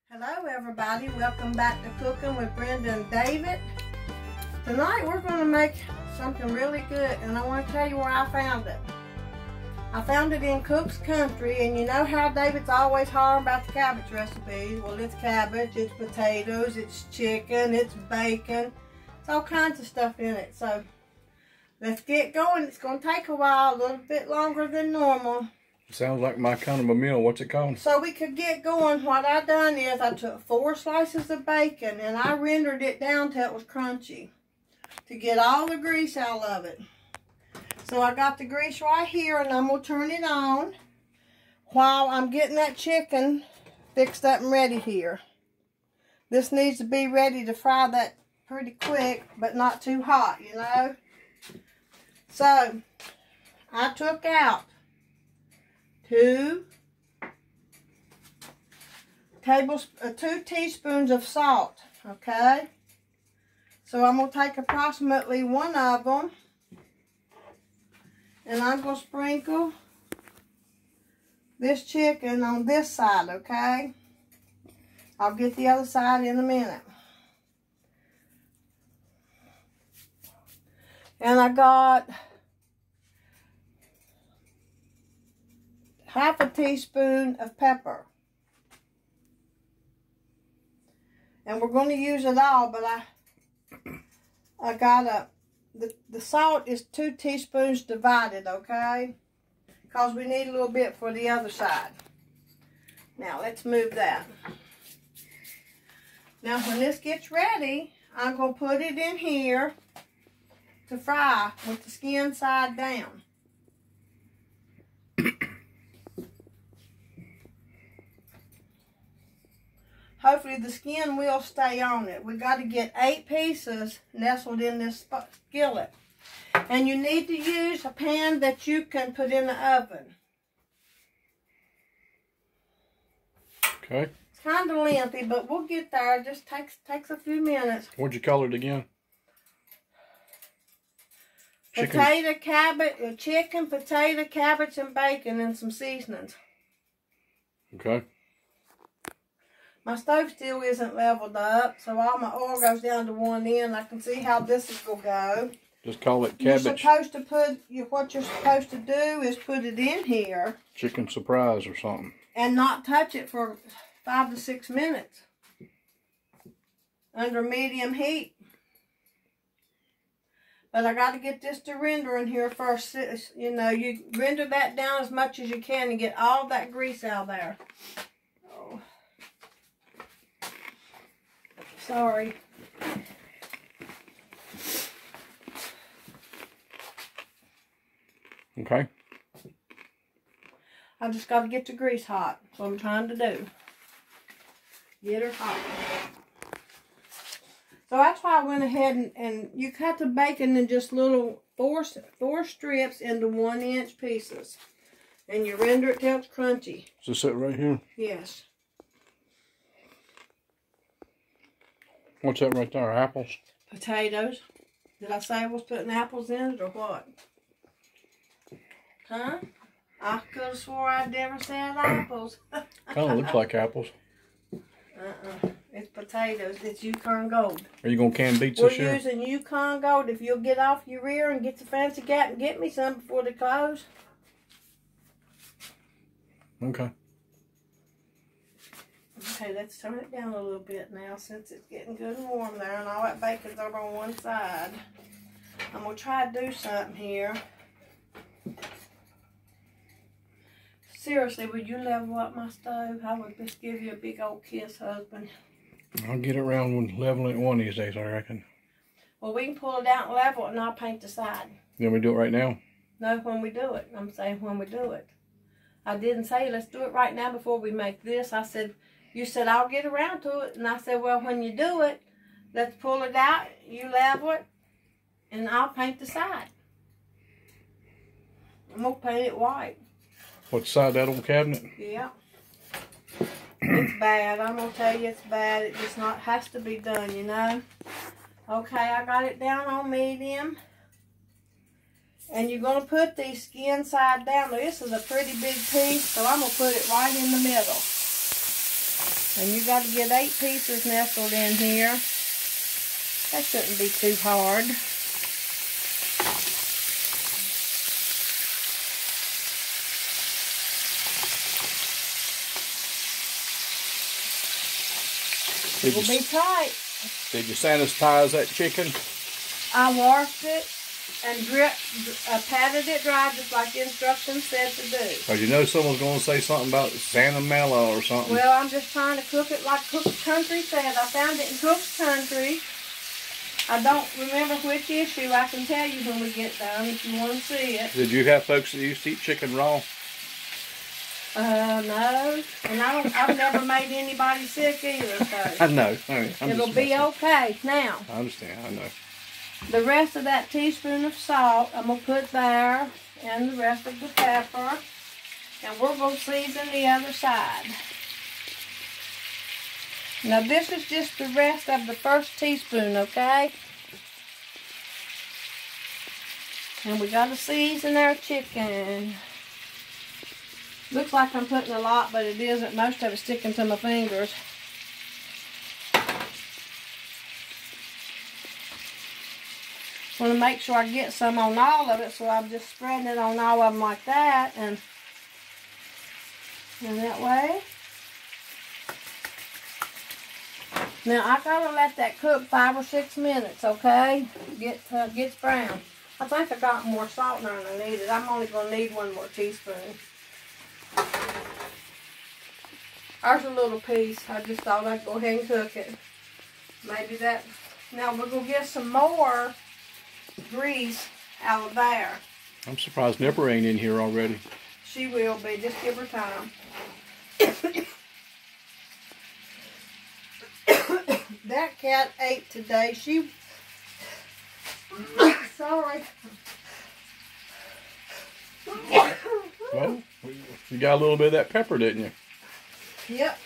Hello everybody, welcome back to Cooking with Brenda and David. Tonight we're going to make something really good, and I want to tell you where I found it. I found it in Cook's Country, and you know how David's always hollering about the cabbage recipes. Well, it's cabbage, it's potatoes, it's chicken, it's bacon. It's all kinds of stuff in it. So let's get going. It's going to take a while, a little bit longer than normal. Sounds like my kind of a meal. What's it called? So we could get going, what I done is I took 4 slices of bacon and I rendered it down till it was crunchy to get all the grease out of it. So I got the grease right here, and I'm going to turn it on while I'm getting that chicken fixed up and ready here. This needs to be ready to fry that pretty quick, but not too hot, you know. So I took out 2 teaspoons of salt, okay? So I'm going to take approximately 1 of them, and I'm going to sprinkle this chicken on this side, okay? I'll get the other side in a minute. And I got half a teaspoon of pepper. And we're going to use it all, but I got the salt is 2 teaspoons divided, okay? Because we need a little bit for the other side. Now let's move that. Now when this gets ready, I'm going to put it in here to fry with the skin side down. Hopefully the skin will stay on it. We got to get 8 pieces nestled in this skillet. And you need to use a pan that you can put in the oven. Okay. It's kind of lengthy, but we'll get there. It just takes a few minutes. What'd you call it again? Chicken, potato, cabbage, and bacon, and some seasonings. Okay. My stove still isn't leveled up, so all my oil goes down to one end. I can see how this is going to go. Just call it cabbage. You're supposed to what you're supposed to do is put it in here. Chicken surprise or something. And not touch it for 5 to 6 minutes. Under medium heat. But I got to get this to render in here first. You know, you render that down as much as you can and get all that grease out there. Oh. Sorry. Okay. I just got to get the grease hot. That's what I'm trying to do. Get her hot. So that's why I went ahead and you cut the bacon in just little 4 strips into 1-inch pieces. And you render it till it's crunchy. Is this it right here? Yes. What's that right there? Apples? Potatoes. Did I say I was putting apples in it or what? Huh? I could have swore I never said apples. Kind of looks like apples. It's potatoes. It's Yukon Gold. Are you going to can beets this year? We're using Yukon Gold. If you'll get off your rear and get the fancy gap and get me some before they close. Okay. Okay, let's turn it down a little bit now since it's getting good and warm there and all that bacon's over on one side. I'm going to try to do something here. Seriously, would you level up my stove? I would just give you a big old kiss, husband. I'll get it around with leveling it one of these days, I reckon. Well, we can pull it out and level it, and I'll paint the side. You want me to do it right now? No, when we do it. I'm saying when we do it. I didn't say let's do it right now before we make this. I said, you said I'll get around to it. And I said, well, when you do it, let's pull it out, you level it, and I'll paint the side. I'm going to paint it white. What side, that old cabinet? Yeah. It's bad. I'm going to tell you it's bad. It just has to be done, you know. Okay, I got it down on medium. And you're going to put these skin side down. This is a pretty big piece, so I'm going to put it right in the middle. And you got to get 8 pieces nestled in here. That shouldn't be too hard. It will be tight. Did you sanitize that chicken? I washed it and patted it dry just like the instructions said to do. Because you know someone's going to say something about salmonella or something. Well, I'm just trying to cook it like Cook's Country said. I found it in Cook's Country. I don't remember which issue. I can tell you when we get done if you want to see it. Did you have folks that used to eat chicken raw? No. And I've never made anybody sick either, so. I know. It'll be okay. Now. I understand. I know. The rest of that teaspoon of salt, I'm going to put there, and the rest of the pepper. And we're going to season the other side. Now this is just the rest of the first teaspoon, okay? And we got to season our chicken. Looks like I'm putting a lot, but it isn't. Most of it's sticking to my fingers. Want to make sure I get some on all of it, so I'm just spreading it on all of them like that, and that way. Now I gotta let that cook 5 or 6 minutes, okay? Gets brown. I think I got more salt than I needed. I'm only gonna need 1 more teaspoon. There's a little piece. I just thought I'd go ahead and cook it. Maybe that. Now we're gonna get some more grease out of there. I'm surprised Nipper ain't in here already. She will be. Just give her time. That cat ate today. She... Sorry. Well, you got a little bit of that pepper, didn't you? Yep.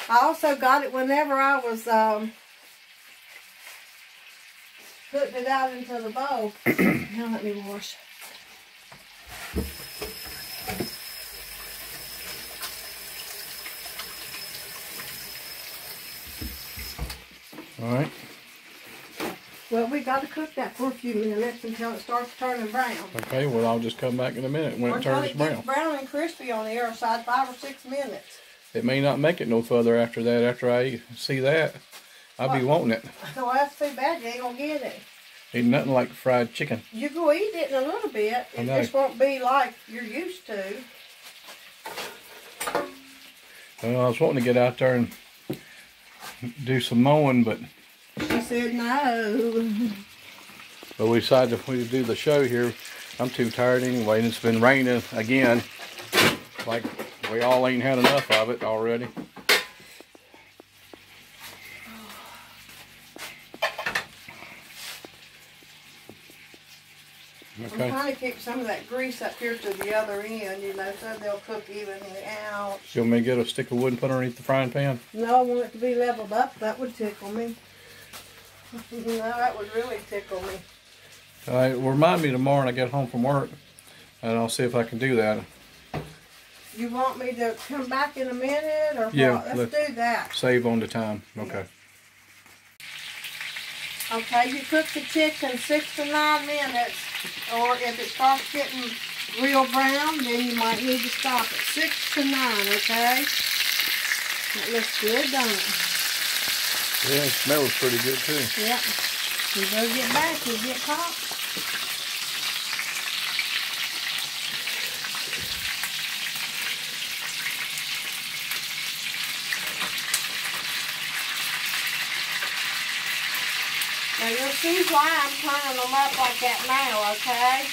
I also got it whenever I was putting it out into the bowl. Now let me wash. All right. Well, we got to cook that for a few minutes until it starts turning brown. Okay, well, I'll just come back in a minute when it turns brown. Until it gets brown and crispy on the air side, 5 or 6 minutes. It may not make it no further after that. After I see that, I'll be wanting it. Well, that's too bad. You ain't going to get it. Ain't nothing like fried chicken. You go eat it in a little bit. It just won't be like you're used to. Well, I was wanting to get out there and do some mowing, but... She said no. But we decided if we do the show here, I'm too tired anyway, and it's been raining again. Like we all ain't had enough of it already. Okay. I'm trying to keep some of that grease up here to the other end, you know, so they'll cook evenly out. You want me to get a stick of wood and put underneath the frying pan? No, I want it to be leveled up. That would tickle me. No, that would really tickle me. All right, well, remind me tomorrow when I get home from work, and I'll see if I can do that. You want me to come back in a minute, or yeah, what? Let's do that. Save on the time. Okay. Okay, you cook the chicken 6 to 9 minutes, or if it starts getting real brown, then you might need to stop it. 6 to 9, okay? That looks good, don't it? Yeah, it smells pretty good too. Yep. You better get back, you get caught. Now you'll see why I'm turning them up like that now, okay?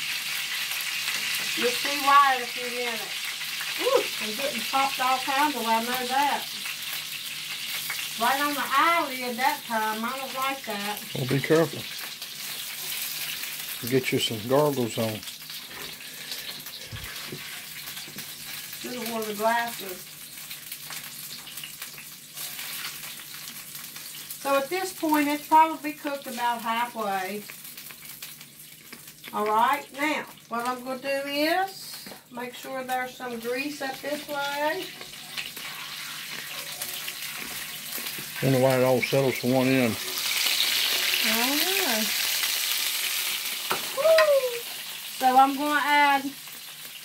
You'll see why in a few minutes. Ooh, I'm getting popped all kinds of, I know that. Right on the eyelid that time. I don't like that. Well, be careful. Get you some gargles on. Should have worn the glasses. So at this point, it's probably cooked about halfway. Alright, now, what I'm going to do is make sure there's some grease up this way. Wonder why it all settles for one end. I don't know. Woo! So I'm going to add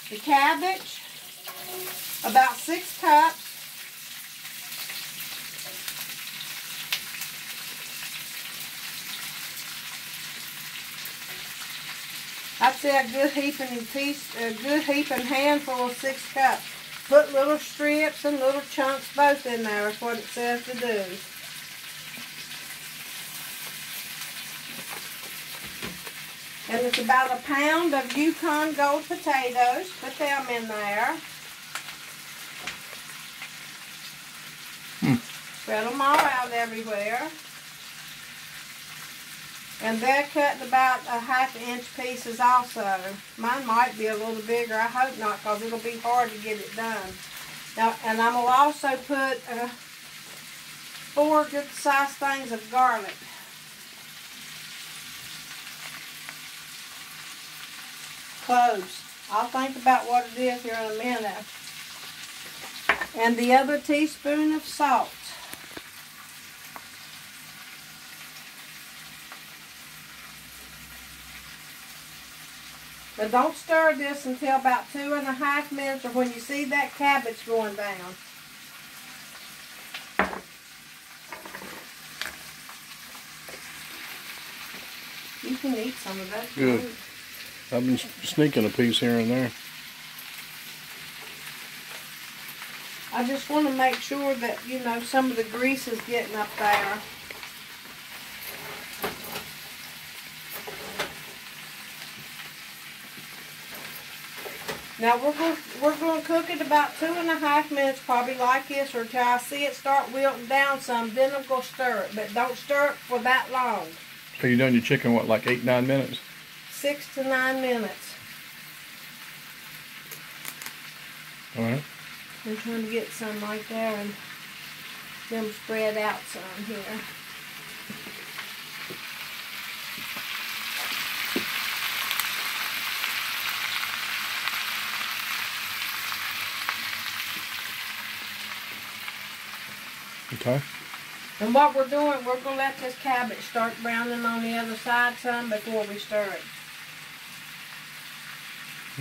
the cabbage, about 6 cups. I'd say a good heaping handful of 6 cups. Put little strips and little chunks both in there is what it says to do. And it's about a pound of Yukon Gold potatoes. Put them in there. Spread them all out everywhere. And they're cut in about a 1/2 inch pieces also. Mine might be a little bigger. I hope not, because it'll be hard to get it done. Now, and I'm going to also put 4 good sized things of garlic. Cloves. I'll think about what it is here in a minute. And the other teaspoon of salt. But don't stir this until about 2.5 minutes, or when you see that cabbage going down. You can eat some of that. Good. I've been sneaking a piece here and there. I just want to make sure that, you know, some of the grease is getting up there. Now we're going to cook it about 2.5 minutes, probably like this, or till I see it start wilting down some. Then I'm going to stir it, but don't stir it for that long. So you done your chicken, what, like 8-9 minutes? 6 to 9 minutes. All right. I'm trying to get some right there and them spread out some here. Okay. And what we're doing, we're going to let this cabbage start browning on the other side some before we stir it.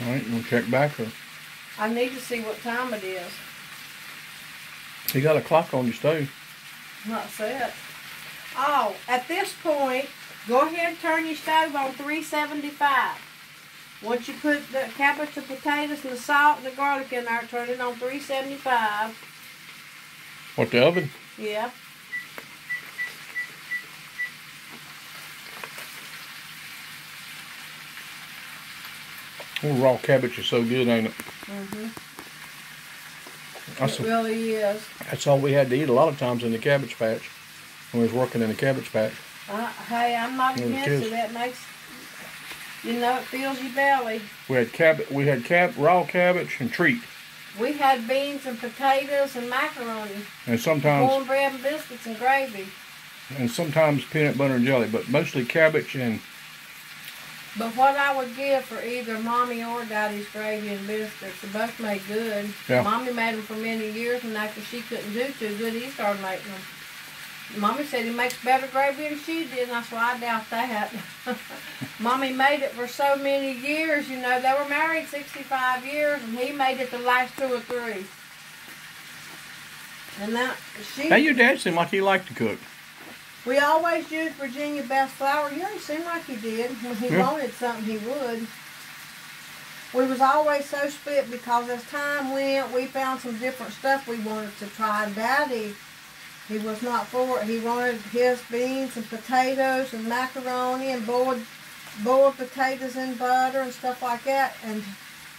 All right, we'll check back. Or I need to see what time it is. you got a clock on your stove. Not set. Oh, at this point, go ahead and turn your stove on 375. Once you put the cabbage, the potatoes, and the salt and the garlic in there, turn it on 375. What, the oven? Yeah. Oh, raw cabbage is so good, ain't it? Mm-hmm. It really is. That's all we had to eat a lot of times in the cabbage patch when we was working in the cabbage patch. Hey, I'm not against it. That makes, you know, it fills your belly. We had raw cabbage and treat. We had beans and potatoes and macaroni. And sometimes cornbread and biscuits and gravy. And sometimes peanut butter and jelly, but mostly cabbage and. But what I would give for either Mommy or Daddy's gravy and biscuits, they both made good. Yeah. Mommy made them for many years, and after she couldn't do too good, he started making them. Mommy said he makes better gravy than she did, and that's why I doubt that. Mommy made it for so many years, you know. They were married 65 years, and he made it the last 2 or 3. And now she. Now your dad seemed like he liked to cook. We always used Virginia Best flour. You know, it seemed like he did. When he wanted something, he would. We was always so split because as time went, we found some different stuff we wanted to try. Daddy, he was not for it. He wanted his beans and potatoes and macaroni and boiled potatoes in butter and stuff like that. And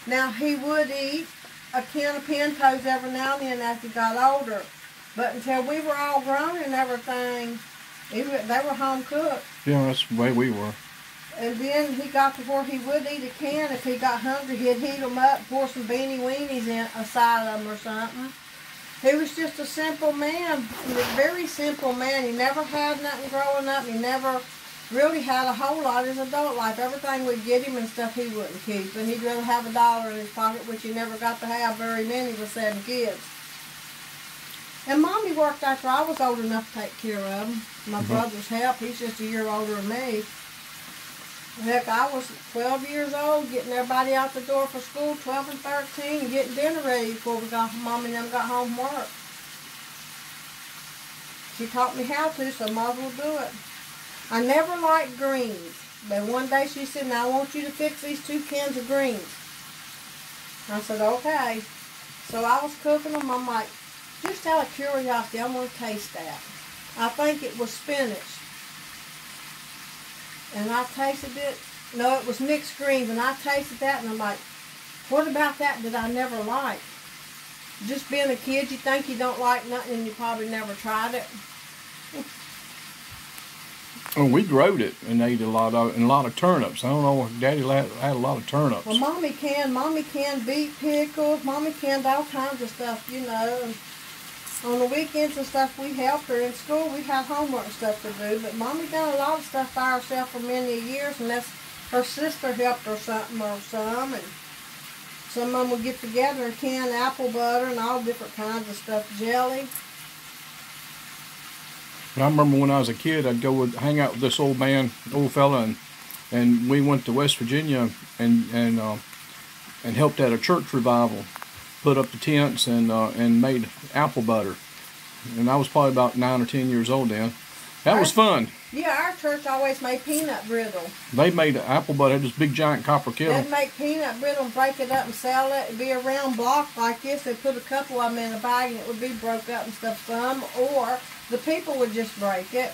now he would eat a can of pintos every now and then as he got older. But until we were all grown and everything, they were home cooked. Yeah, that's the way we were. And then he got to where he would eat a can. If he got hungry, he'd heat them up, pour some beanie weenies in aside of them or something. He was just a simple man, a very simple man. He never had nothing growing up. He never really had a whole lot in his adult life. Everything we'd get him and stuff he wouldn't keep. And he'd rather have $1 in his pocket, which he never got to have very many with 7 kids. And Mommy worked after I was old enough to take care of him. My brother's help. He's just a year older than me. Heck, I was 12 years old, getting everybody out the door for school, 12 and 13, and getting dinner ready before Mommy and them got home from work. She taught me how to, so I might as well do it. I never liked greens, but one day she said, now I want you to fix these 2 cans of greens. I said, okay. So I was cooking them. I'm like, just out of curiosity, I'm going to taste that. I think it was spinach. And I tasted it. No, it was mixed greens. And I tasted that, and I'm like, what about that did I never like? Just being a kid, you think you don't like nothing, and you probably never tried it. Oh, we growed it and ate a lot of turnips. I don't know, Daddy had a lot of turnips. Well, Mommy canned beet pickles. Mommy canned all kinds of stuff, you know. And on the weekends and stuff, we helped her in school. We had homework and stuff to do. But Mommy done a lot of stuff by herself for many years, and that's her sister helped her something or some. And some of them would get together and can apple butter and all different kinds of stuff, jelly. But I remember when I was a kid, I'd go hang out with this old fella, and we went to West Virginia and helped at a church revival, put up the tents and made apple butter. And I was probably about 9 or 10 years old then. That was fun. Yeah, our church always made peanut brittle. They made apple butter, this big giant copper kettle. They'd make peanut brittle and break it up and sell it. It'd be a round block like this. They'd put a couple of them in a bag and it would be broke up and stuff some. Or the people would just break it.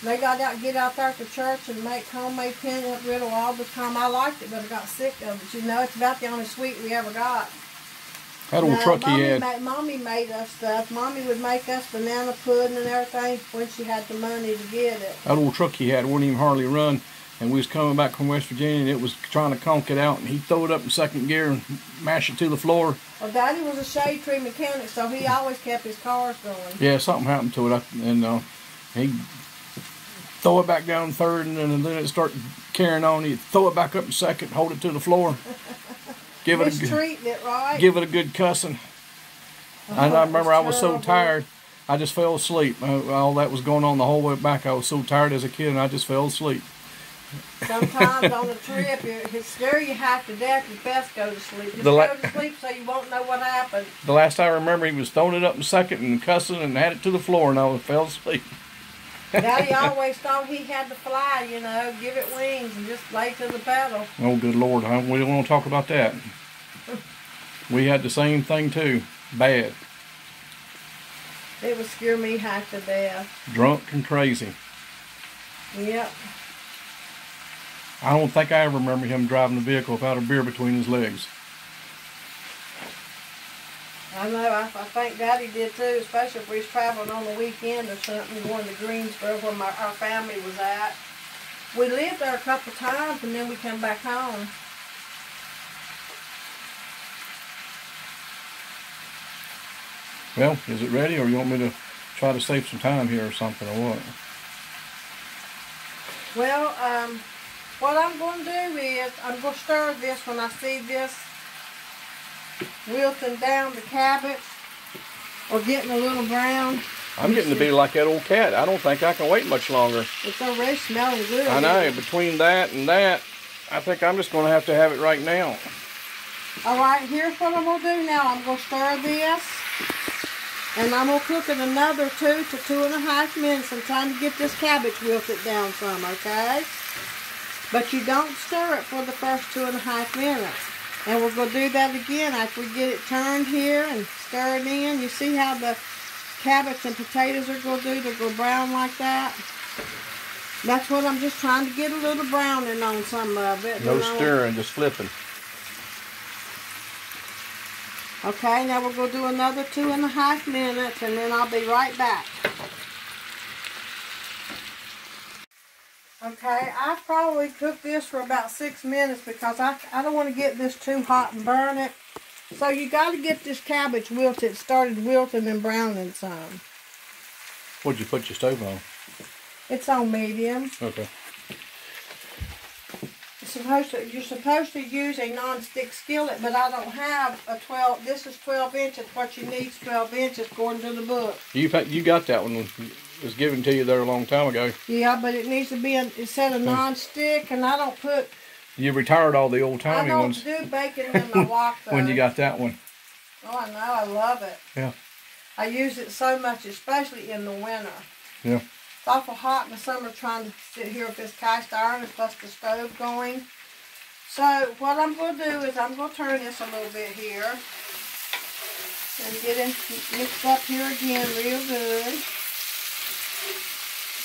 They get out there at the church and make homemade peanut brittle all the time. I liked it, but I got sick of it. You know, it's about the only sweet we ever got. That old truck he had. Mommy made us stuff. Mommy would make us banana pudding and everything when she had the money to get it. That old truck he had wouldn't even hardly run. And we was coming back from West Virginia, and it was trying to conk it out, and he'd throw it up in second gear and mash it to the floor. Well, Daddy was a shade tree mechanic, so he always kept his cars going. Yeah, something happened to it, and he'd throw it back down third, and then it started carrying on. He'd throw it back up in second, hold it to the floor. Give it a good cussing. And I remember I was so tired, I just fell asleep. All that was going on the whole way back. I was so tired as a kid, and I just fell asleep. Sometimes on a trip, it scare you half to death. You best go to sleep. Just go to sleep so you won't know what happened. The last I remember, he was throwing it up in second and cussing and had it to the floor, and I fell asleep. Daddy always thought he had to fly, you know, give it wings and just lay to the pedal. Oh, good Lord. We don't want to talk about that. We had the same thing, too. Bad. It would scare me half to death. Drunk and crazy. Yep. I don't think I ever remember him driving a vehicle without a beer between his legs. I know, I think Daddy did too, especially if we was traveling on the weekend or something, going to Greensboro where our family was at. We lived there a couple times and then we come back home. Well, is it ready, or you want me to try to save some time here or something, or what? Well, what I'm going to do is, I'm going to stir this when I see this wilting down the cabbage or getting a little brown. I'm getting to be like that old cat. I don't think I can wait much longer. It's already smelling good. I know. Between that and that, I think I'm just going to have it right now. All right, here's what I'm going to do now. I'm going to stir this, and I'm going to cook it another 2 to 2.5 minutes. I'm trying to get this cabbage wilted down some, okay? But you don't stir it for the first 2.5 minutes. And we're going to do that again after we get it turned here and stir it in. You see how the cabbage and potatoes are going to do? They're going to brown like that. That's what I'm just trying to get a little browning on some of it. No stirring, just flipping. Okay, now we're going to do another 2.5 minutes, and then I'll be right back. Okay, I probably cooked this for about 6 minutes because I don't want to get this too hot and burn it. So you got to get this cabbage wilted. It started wilting and browning some. What'd you put your stove on? It's on medium. Okay. you're supposed to use a non-stick skillet, but I don't have a 12. This is 12 inches. What you need is 12 inches according to the book. You got that one. It was given to you there a long time ago. Yeah, but it needs to be it said a non-stick, and I don't put. You retired all the old timey ones. I don't do bacon in my wok though. When you got that one. Oh, I know. I love it. Yeah. I use it so much, especially in the winter. Yeah. It's awful hot in the summer trying to sit here with this cast iron and plus the stove going. So what I'm going to do is I'm going to turn this a little bit here. And get it mixed up here again real good.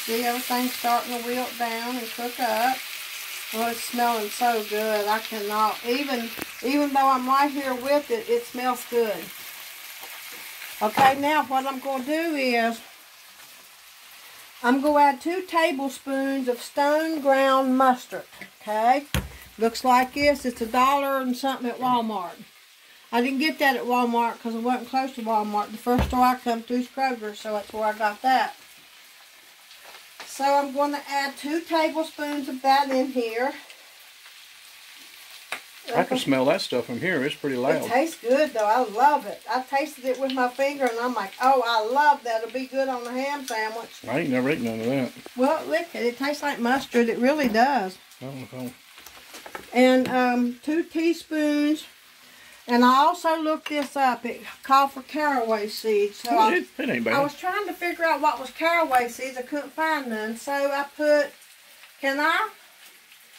See, everything's starting to wilt down and cook up. Oh, it's smelling so good. I cannot, even though I'm right here with it, it smells good. Okay, now what I'm going to do is, I'm going to add 2 tablespoons of stone ground mustard. Okay, looks like this. It's $1 and something at Walmart. I didn't get that at Walmart because I wasn't close to Walmart. The first store I come to is Kroger, so that's where I got that. So I'm going to add 2 tablespoons of that in here. I can smell that stuff from here. It's pretty loud. It tastes good though. I love it. I tasted it with my finger and I'm like, oh, I love that. It'll be good on a ham sandwich. I ain't never eaten none of that. Well, look, it tastes like mustard. It really does. Oh. And 2 teaspoons. And I also looked this up. It called for caraway seeds. So it ain't bad. I was trying to figure out what was caraway seeds. I couldn't find none. So I put, can I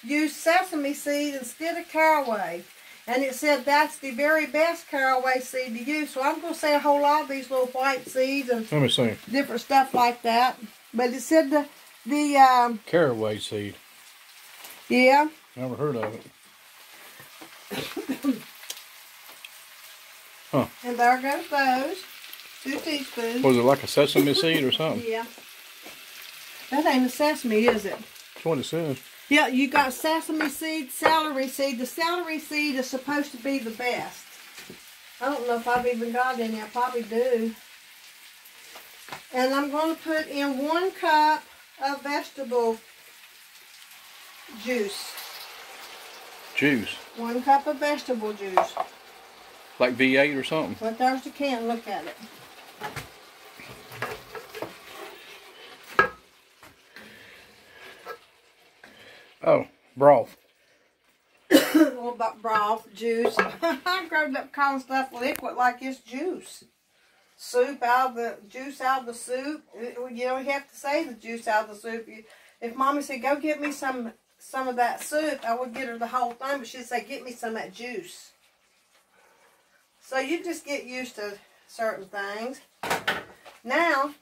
use sesame seed instead of caraway? And it said that's the very best caraway seed to use. So I'm going to say a whole lot of these little white seeds and let me see. Different stuff like that. But it said the caraway seed. Yeah. Never heard of it. Huh. And there goes those. 2 teaspoons. Was it like a sesame seed or something? Yeah. That ain't a sesame, is it? That's what it says. Yeah, you got sesame seed, celery seed. The celery seed is supposed to be the best. I don't know if I've even got any. I probably do. And I'm going to put in 1 cup of vegetable juice. Juice? 1 cup of vegetable juice. Like V8 or something? But there's the can. Look at it. Oh, broth. What about broth, juice? I grown up calling stuff liquid like it's juice. Soup out of the juice out of the soup. You don't have to say the juice out of the soup. If Mommy said, go get me some of that soup, I would get her the whole thing, but she'd say, get me some of that juice. So you just get used to certain things. Now,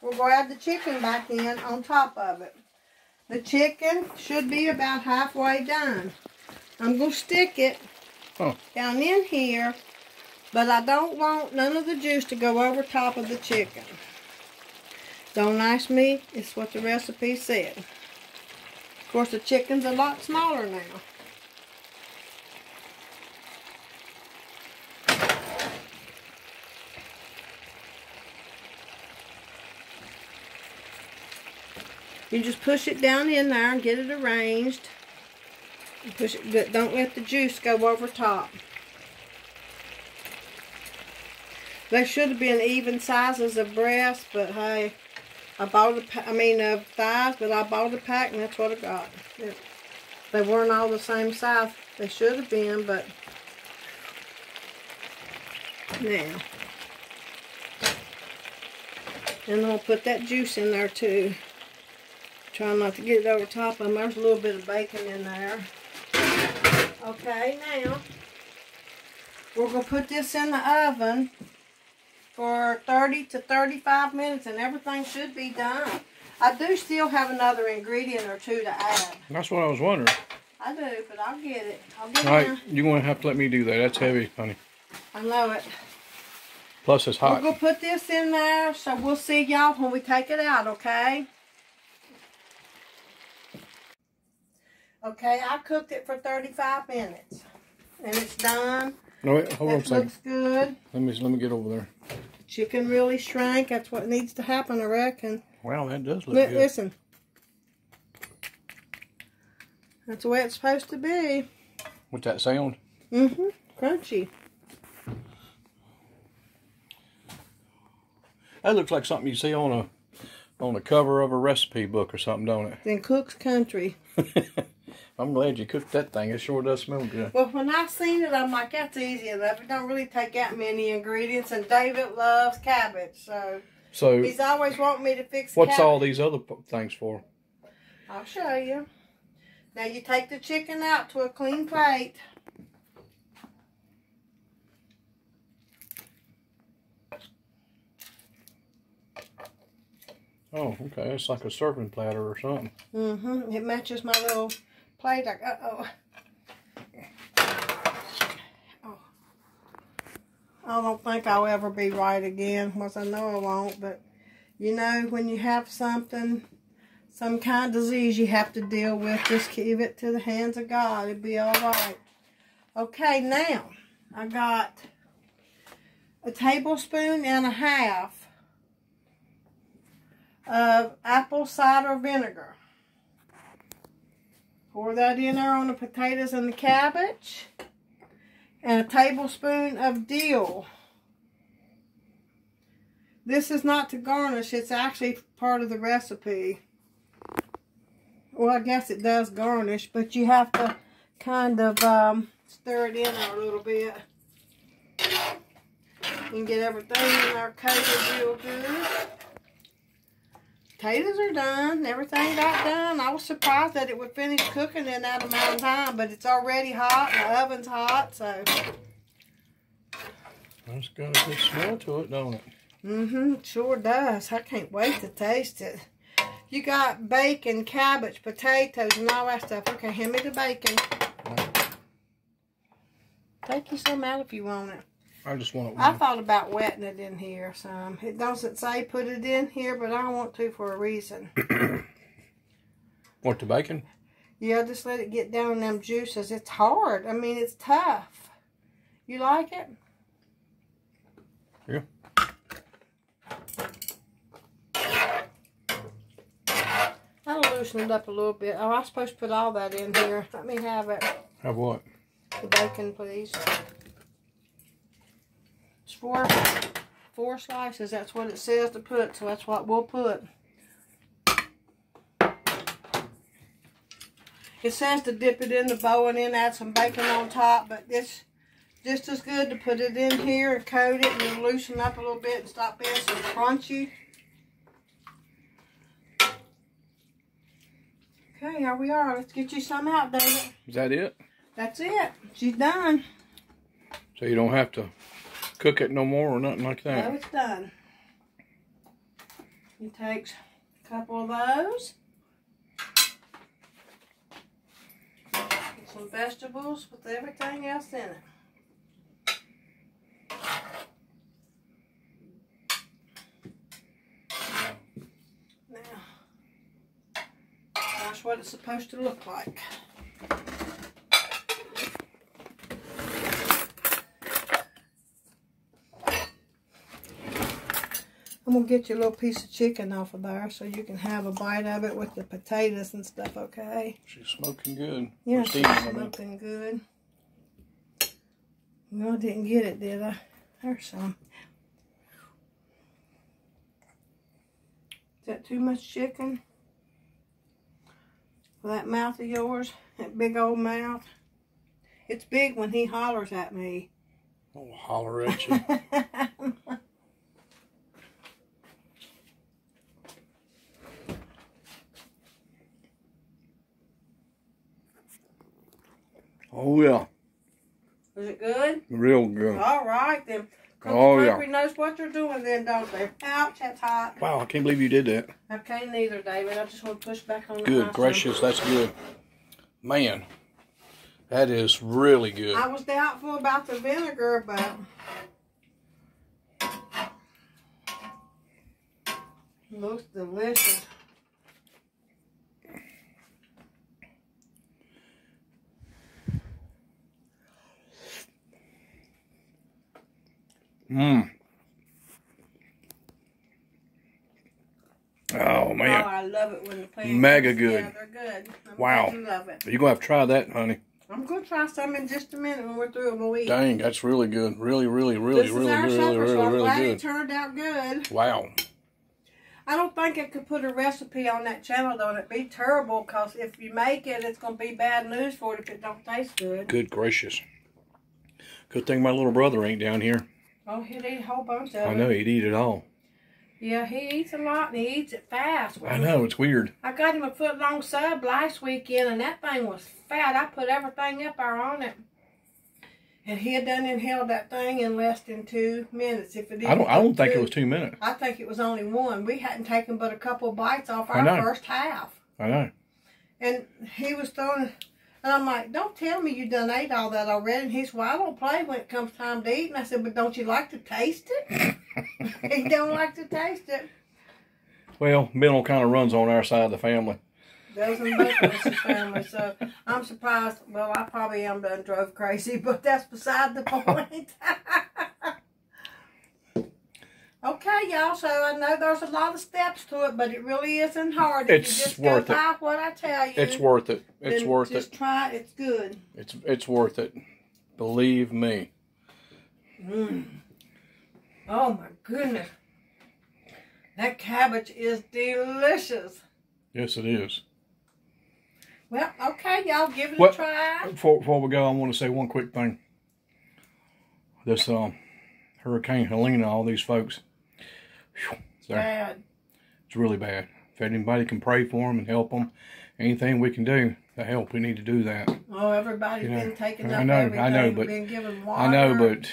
we're going to add the chicken back in on top of it. The chicken should be about halfway done. I'm going to stick it down in here, but I don't want none of the juice to go over top of the chicken. Don't ask me, it's what the recipe said. Of course, the chicken's a lot smaller now. You just push it down in there and get it arranged. Push it good. Don't let the juice go over top. They should have been even sizes of breasts, but hey, of thighs, but I bought a pack and that's what I got. They weren't all the same size. They should have been, but now. And I'll put that juice in there too. Try not to get it over top of them. There's a little bit of bacon in there. Okay, now we're going to put this in the oven for 30 to 35 minutes and everything should be done. I do still have another ingredient or 2 to add. That's what I was wondering. I do, but I'll get it. I'll get it. Alright, you're going to have to let me do that. That's heavy, honey. I know it. Plus it's hot. We're going to put this in there, so we'll see y'all when we take it out, okay? Okay, I cooked it for 35 minutes. And it's done. No, wait, hold on a second. It looks good. Let me get over there. Chicken really shrank. That's what needs to happen, I reckon. Wow, that does look good. Listen. That's the way it's supposed to be. What's that sound? Mm-hmm. Crunchy. That looks like something you see on a cover of a recipe book or something, don't it? In Cook's Country. I'm glad you cooked that thing. It sure does smell good. Well, when I seen it, I'm like, that's easy enough. It don't really take that many ingredients, and David loves cabbage, so he's always wanting me to fix cabbage. What's all these other things for? I'll show you. Now you take the chicken out to a clean plate. Oh, okay. It's like a serving platter or something. Mm-hmm. It matches my little plate. Uh-oh. Oh. I don't think I'll ever be right again, because I know I won't, but you know, when you have something, some kind of disease you have to deal with, just give it to the hands of God. It'll be all right. Okay, now, I got a tablespoon and a half of apple cider vinegar. Pour that in there on the potatoes and the cabbage. And a tablespoon of dill. This is not to garnish, it's actually part of the recipe. Well, I guess it does garnish, but you have to kind of stir it in there a little bit. And get everything in there coated real good. Potatoes are done. Everything got done. I was surprised that it would finish cooking in that amount of time, but it's already hot. The oven's hot, so. That's got a good smell to it, don't it? Mm-hmm. It sure does. I can't wait to taste it. You got bacon, cabbage, potatoes, and all that stuff. Okay, hand me the bacon. Take you some out if you want it. I just want it. I thought about wetting it in here some. It doesn't say put it in here, but I want to for a reason. What, the bacon? Yeah, just let it get down in them juices. It's hard. I mean, it's tough. You like it? Yeah. That'll loosen it up a little bit. Oh, I'm supposed to put all that in here. Let me have it. Have what? The bacon, please. It's four slices. That's what it says to put, so that's what we'll put. It says to dip it in the bowl and then add some bacon on top, but it's just as good to put it in here and coat it and then loosen up a little bit and stop being so crunchy. Okay, here we are. Let's get you some out, David. Is that it? That's it. She's done. So you don't have to cook it no more or nothing like that? No, it's done. It takes a couple of those. Get some vegetables with everything else in it. Now, that's what it's supposed to look like. I'm going to get you a little piece of chicken off of there so you can have a bite of it with the potatoes and stuff, okay? She's smoking good. Yeah, she's smoking good. No, I didn't get it, did I? There's some. Is that too much chicken? For that mouth of yours? That big old mouth? It's big when he hollers at me. I'll holler at you. Oh, yeah. Is it good? Real good. All right, then. Oh, yeah. Country knows what they're doing then, don't they? Ouch, that's hot. Wow, I can't believe you did that. I can't either, David. I just want to push back on the Good gracious, that's good. Man, that is really good. I was doubtful about the vinegar, but it looks delicious. Oh, man. Oh, I love it when the pancakes. Mega good. Yeah, they're good. Wow. I love it. You're going to have to try that, honey. I'm going to try some in just a minute when we're through and we'll eat. Dang, that's really good. Really, really, really, this really, is our really, supper, really, so I'm really glad good. it turned out good. Wow. I don't think I could put a recipe on that channel, though, and it'd be terrible, because if you make it, it's going to be bad news for it if it don't taste good. Good gracious. Good thing my little brother ain't down here. Oh, he'd eat a whole bunch of it. I know, he'd eat it all. Yeah, he eats a lot, and he eats it fast. I know, it's weird. I got him a foot-long sub last weekend, and that thing was fat. I put everything up there on it. And he had done inhaled that thing in less than 2 minutes. If it I don't think it was 2 minutes. I think it was only one. We hadn't taken but a couple bites off our first half. I know. And he was throwing, and I'm like, don't tell me you done ate all that already. And he said, well, I don't play when it comes time to eat. And I said, but don't you like to taste it? He don't like to taste it. Well, Bill kind of runs on our side of the family. Those are both of us family, so I'm surprised. Well, I probably am done drove crazy, but that's beside the point. Okay, y'all, so I know there's a lot of steps to it, but it really isn't hard. If you just go by what I tell you. It's worth it. It's worth it. Just try it. It's good. It's worth it. Believe me. Oh, my goodness. That cabbage is delicious. Yes, it is. Well, okay, y'all, give it a try. Before we go, I want to say one quick thing. This Hurricane Helena, all these folks, it's bad. It's really bad. If anybody can pray for them and help them, anything we can do to help, we need to do that. Oh, everybody's been taking up everything. I know, but been given water. I know, but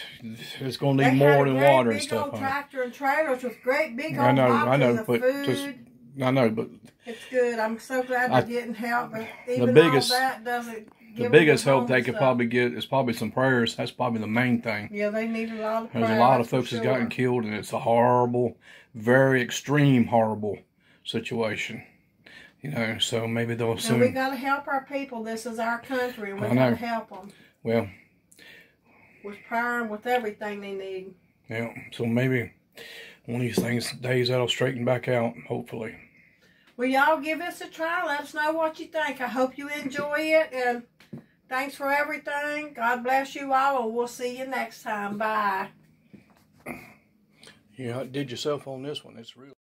it's going to need more than water and stuff. They had a great big old tractor and trailers with great big old boxes of food. I know, but it's good. I'm so glad they're getting help. But even the biggest, all that doesn't. The biggest help they could probably get is probably some prayers. That's probably the main thing. Yeah, they need a lot of prayers. There's a lot of folks that's gotten killed, and it's a horrible, very extreme, horrible situation. You know, so maybe they'll soon. And we got to help our people. This is our country, and we got to help them. Well, with prayer and with everything they need. Yeah, so maybe one of these days that'll straighten back out, hopefully. Well, y'all give us a try. Let us know what you think. I hope you enjoy it, and thanks for everything. God bless you all, and we'll see you next time. Bye. Yeah, did yourself on this one. It's real.